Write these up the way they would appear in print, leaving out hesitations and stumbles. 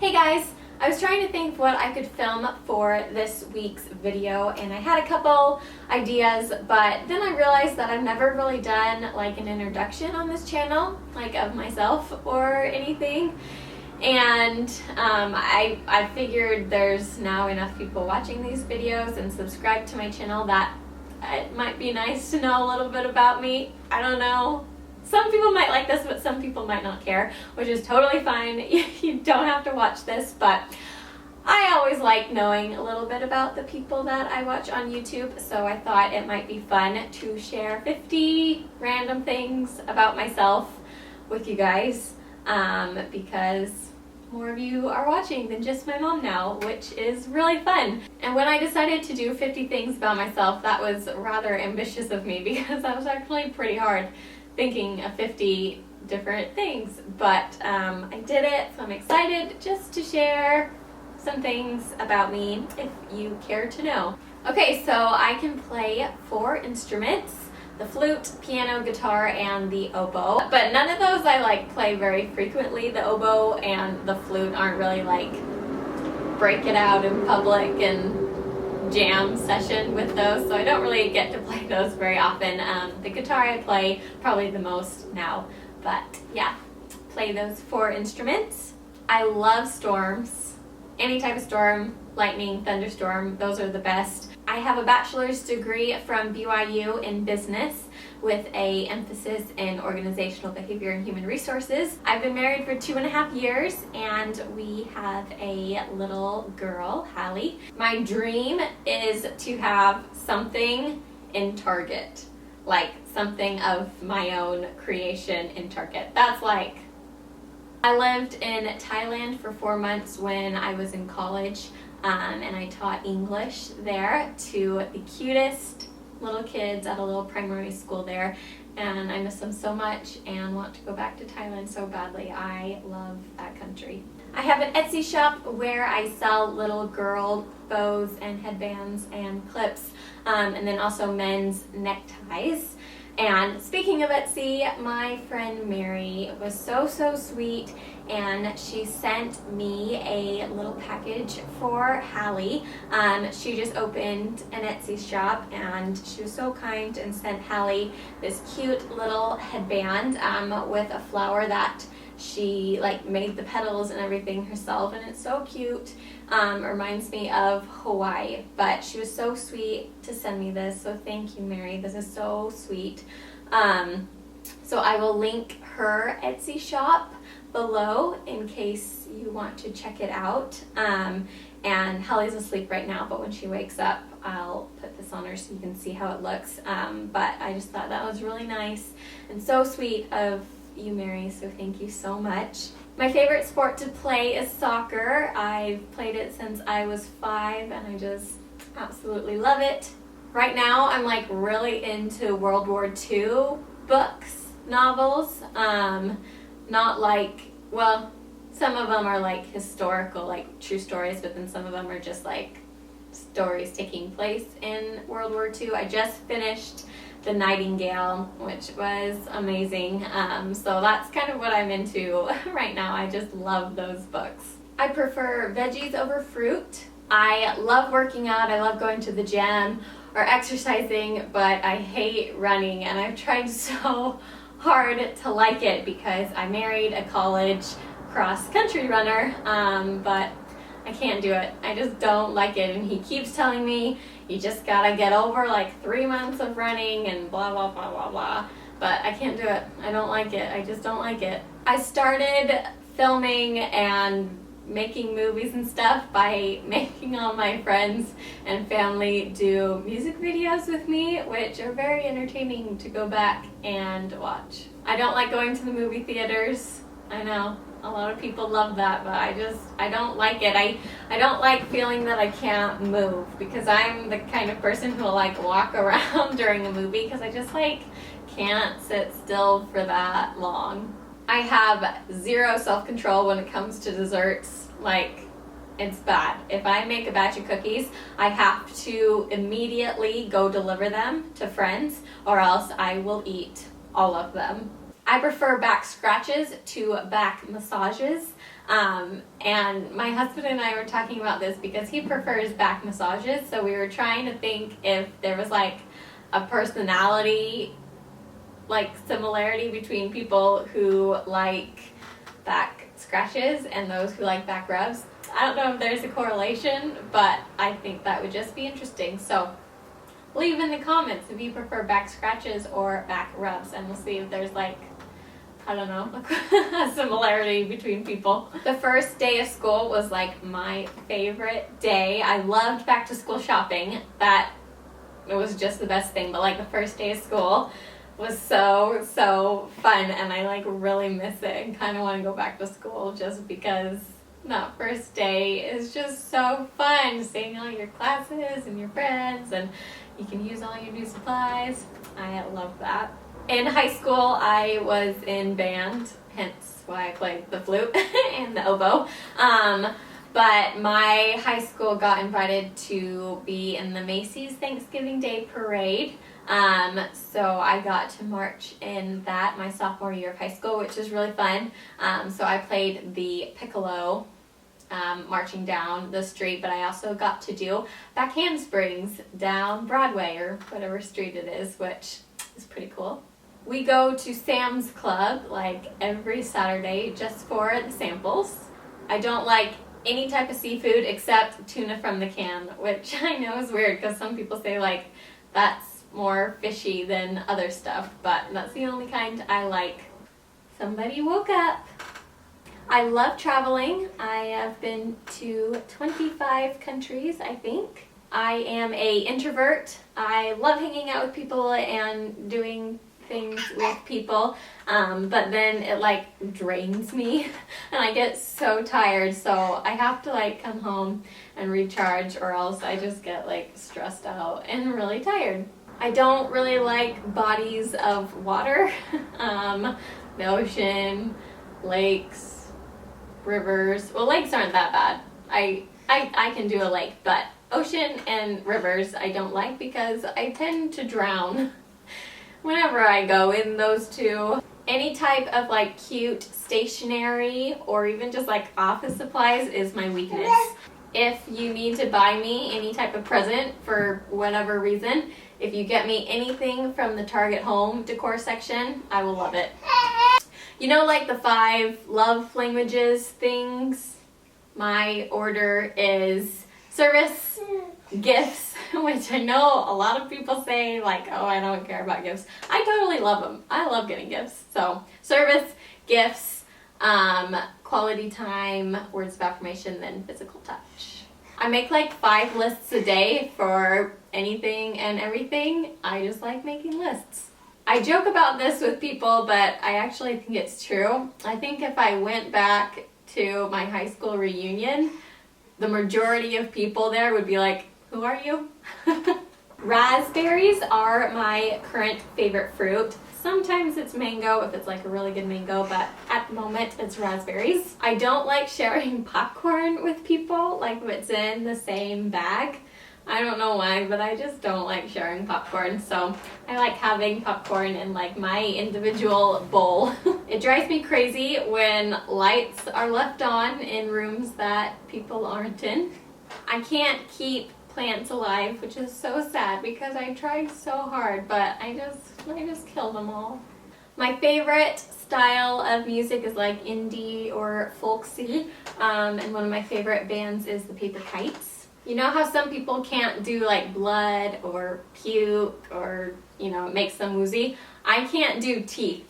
Hey guys, I was trying to think of what I could film for this week's video and I had a couple ideas, but then I realized that I've never really done like an introduction on this channel, like of myself or anything. And I figured there's now enough people watching these videos and subscribed to my channel that it might be nice to know a little bit about me. I don't know. Some people might like this, but some people might not care, which is totally fine. You don't have to watch this, but I always like knowing a little bit about the people that I watch on YouTube, so I thought it might be fun to share 50 random things about myself with you guys, because more of you are watching than just my mom now, which is really fun. And when I decided to do 50 things about myself, that was rather ambitious of me because that was actually pretty hard, thinking of 50 different things, but I did it, so I'm excited just to share some things about me if you care to know. Okay, so I can play 4 instruments: the flute, piano, guitar, and the oboe, but none of those I like play very frequently. The oboe and the flute aren't really like break it out in public and jam session with those, so I don't really get to play those very often. The guitar I play probably the most now, but yeah, play those 4 instruments. I love storms, any type of storm, lightning, thunderstorm, those are the best. I have a bachelor's degree from BYU in business with an emphasis in organizational behavior and human resources. I've been married for 2.5 years and we have a little girl, Hallie. My dream is to have something in Target, like something of my own creation in Target. That's like, I lived in Thailand for 4 months when I was in college, and I taught English there to the cutest little kids at a little primary school there, and I miss them so much and want to go back to Thailand so badly. I love that country. I have an Etsy shop where I sell little girl bows and headbands and clips, and then also men's neckties. And speaking of Etsy, my friend Mary was so sweet, and she sent me a little package for Hallie. She just opened an Etsy shop and she was so kind and sent Hallie this cute little headband with a flower that she like made the petals and everything herself, and it's so cute. Reminds me of Hawaii, but she was so sweet to send me this, so thank you, Mary. This is so sweet. So I will link her Etsy shop below in case you want to check it out. And Hallie's asleep right now, but when she wakes up I'll put this on her so you can see how it looks. But I just thought that was really nice and so sweet of you, Mary, so thank you so much. My favorite sport to play is soccer. I've played it since I was 5 and I just absolutely love it. Right now I'm like really into World War II books, novels. Not like, well, some of them are like historical, like true stories, but then some of them are just like stories taking place in World War II. I just finished The Nightingale, which was amazing. So that's kind of what I'm into right now. I just love those books. I prefer veggies over fruit. I love working out. I love going to the gym or exercising, but I hate running, and I've tried so hard to like it because I married a college cross-country runner, but I can't do it. I just don't like it, and he keeps telling me you just gotta get over like 3 months of running and blah blah blah blah blah, but I can't do it. I don't like it. I just don't like it. I started filming and making movies and stuff by making all my friends and family do music videos with me, which are very entertaining to go back and watch. I don't like going to the movie theaters. I know a lot of people love that, but I don't like it. I don't like feeling that I can't move, because I'm the kind of person who will like walk around during a movie because I just like can't sit still for that long. I have zero self-control when it comes to desserts. Like, it's bad. If I make a batch of cookies, I have to immediately go deliver them to friends, or else I will eat all of them. I prefer back scratches to back massages. And my husband and I were talking about this because he prefers back massages, so we were trying to think if there was like a personality like similarity between people who like back scratches and those who like back rubs. I don't know if there's a correlation, but I think that would just be interesting. So leave in the comments if you prefer back scratches or back rubs, and we'll see if there's like, I don't know, a similarity between people. The first day of school was like my favorite day. I loved back to school shopping. It was just the best thing, but like the first day of school was so fun, and I like really miss it and kind of want to go back to school just because that first day is just so fun, seeing all your classes and your friends, and you can use all your new supplies. I love that. In high school, I was in band, hence why I played the flute and the oboe. But my high school got invited to be in the Macy's Thanksgiving Day Parade. So I got to march in that my sophomore year of high school, which is really fun. So I played the piccolo, marching down the street, but I also got to do back handsprings down Broadway or whatever street it is, which is pretty cool. We go to Sam's Club like every Saturday just for the samples. I don't like any type of seafood except tuna from the can, which I know is weird because some people say like that's more fishy than other stuff, but that's the only kind I like. Somebody woke up. I love traveling. I have been to 25 countries, I think. I am an introvert. I love hanging out with people and doing things with people, but then it like drains me and I get so tired, so I have to like come home and recharge, or else I just get like stressed out and really tired. I don't really like bodies of water, the ocean, lakes, rivers. Well, lakes aren't that bad. I can do a lake, but ocean and rivers I don't like because I tend to drown whenever I go in those two. Any type of like cute stationery or even just like office supplies is my weakness. If you need to buy me any type of present for whatever reason, if you get me anything from the Target home decor section, I will love it. You know, like the 5 love languages things? My order is service, gifts, which I know a lot of people say like, oh, I don't care about gifts. I totally love them. I love getting gifts. So service, gifts, quality time, words of affirmation, then physical touch. I make like 5 lists a day for anything and everything. I just like making lists. I joke about this with people, but I actually think it's true. I think if I went back to my high school reunion, the majority of people there would be like, who are you? Raspberries are my current favorite fruit. Sometimes it's mango if it's like a really good mango, but at the moment it's raspberries. I don't like sharing popcorn with people, like if it's in the same bag. I don't know why, but I just don't like sharing popcorn, so I like having popcorn in like my individual bowl. It drives me crazy when lights are left on in rooms that people aren't in. I can't keep plants alive, which is so sad because I tried so hard, but I just kill them all. My favorite style of music is like indie or folksy, and one of my favorite bands is the Paper Kites. You know how some people can't do like blood or puke or, you know, it makes them woozy? I can't do teeth,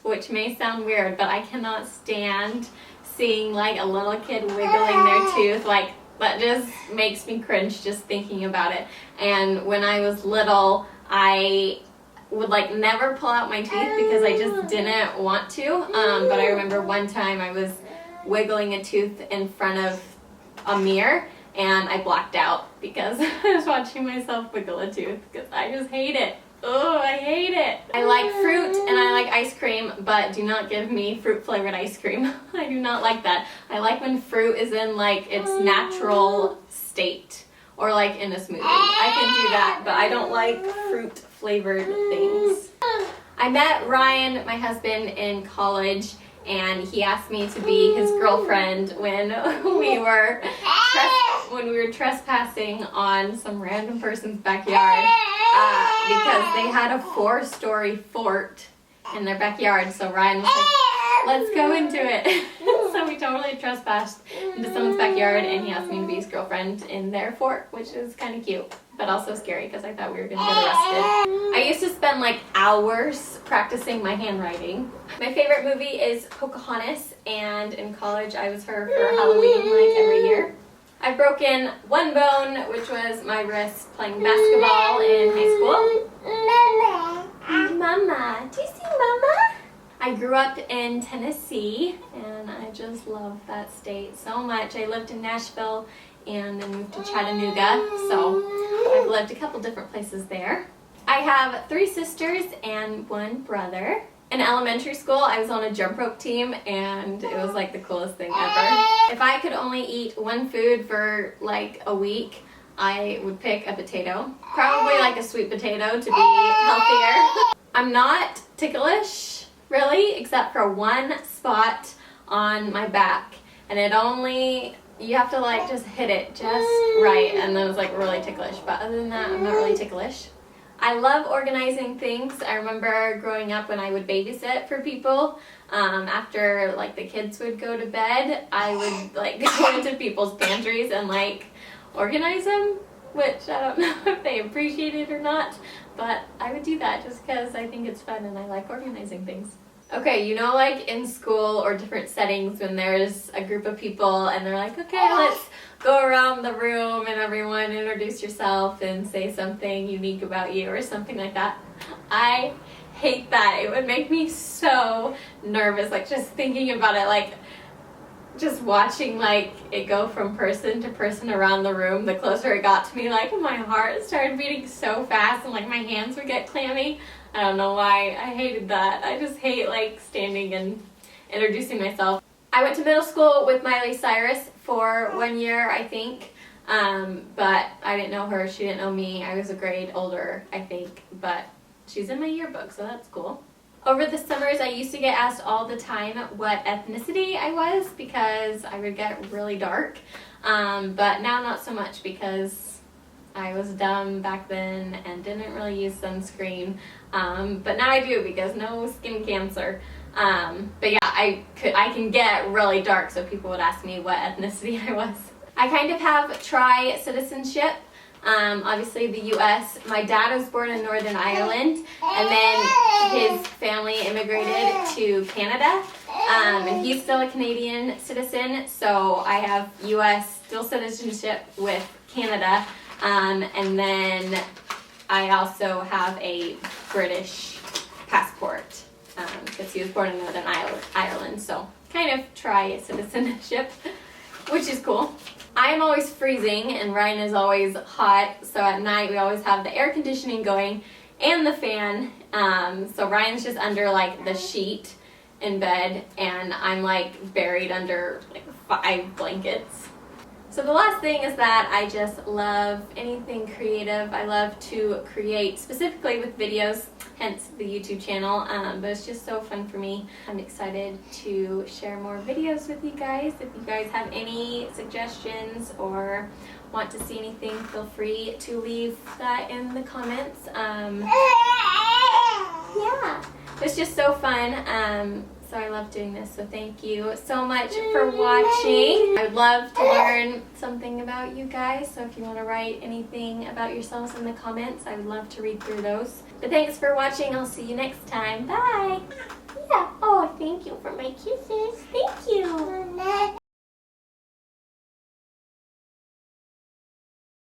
which may sound weird, but I cannot stand seeing like a little kid wiggling their tooth. Like, that just makes me cringe just thinking about it. And when I was little, I would like never pull out my teeth because I just didn't want to. But I remember one time I was wiggling a tooth in front of a mirror and I blacked out because I was watching myself wiggle a tooth because I just hate it. Oh, I hate it. I like fruit and I like ice cream, but do not give me fruit flavored ice cream. I do not like that. I like when fruit is in like its natural state or like in a smoothie. I can do that, but I don't like fruit flavored things. I met Ryan, my husband, in college, and he asked me to be his girlfriend when we were trespassing on some random person's backyard because they had a 4-story fort in their backyard. So Ryan was like, let's go into it. So we totally trespassed into someone's backyard, and he asked me to be his girlfriend in their fort, which is kind of cute, but also scary because I thought we were going to get arrested. I used to spend like hours practicing my handwriting. My favorite movie is Pocahontas, and in college I was her for Halloween like every year. I've broken one bone, which was my wrist playing basketball in high school. Mama, do you see Mama? I grew up in Tennessee, and I just love that state so much. I lived in Nashville and then moved to Chattanooga, so I've lived a couple different places there. I have 3 sisters and 1 brother. In elementary school, I was on a jump rope team, and it was like the coolest thing ever. If I could only eat one food for like a week, I would pick a potato. Probably like a sweet potato to be healthier. I'm not ticklish, really, except for one spot on my back. And you have to like just hit it just right, and then it's like really ticklish. But other than that, I'm not really ticklish. I love organizing things. I remember growing up when I would babysit for people. After like the kids would go to bed, I would like go into people's pantries and like organize them, which I don't know if they appreciate it or not, but I would do that just because I think it's fun and I like organizing things. Okay, you know, like in school or different settings when there's a group of people and they're like, okay, let's go around the room and everyone introduce yourself and say something unique about you or something like that. I hate that. It would make me so nervous, like just thinking about it, like just watching like it go from person to person around the room. The closer it got to me, like my heart started beating so fast and like my hands would get clammy. I don't know why. I hated that. I just hate like standing and introducing myself. I went to middle school with Miley Cyrus for 1 year, I think, but I didn't know her. She didn't know me. I was a grade older, I think, but she's in my yearbook, so that's cool. Over the summers, I used to get asked all the time what ethnicity I was because I would get really dark, but now not so much because I was dumb back then and didn't really use sunscreen, but now I do because no skin cancer. But yeah, I can get really dark, so people would ask me what ethnicity I was. I kind of have tri-citizenship. Obviously the U.S. My dad was born in Northern Ireland, and then his family immigrated to Canada, and he's still a Canadian citizen, so I have U.S. dual citizenship with Canada, and then I also have a British passport because he was born in Northern Ireland, so kind of tri-citizenship, which is cool. I am always freezing and Ryan is always hot, so at night we always have the air conditioning going and the fan, so Ryan's just under like the sheet in bed and I'm like buried under like 5 blankets. So the last thing is that I just love anything creative. I love to create, specifically with videos, hence the YouTube channel, but it's just so fun for me. I'm excited to share more videos with you guys. If you guys have any suggestions or want to see anything, feel free to leave that in the comments. Yeah, it's just so fun. So I love doing this, so thank you so much for watching. I would love to learn something about you guys, so if you want to write anything about yourselves in the comments, I would love to read through those. But thanks for watching. I'll see you next time. Bye! Yeah. Oh, thank you for my kisses. Thank you.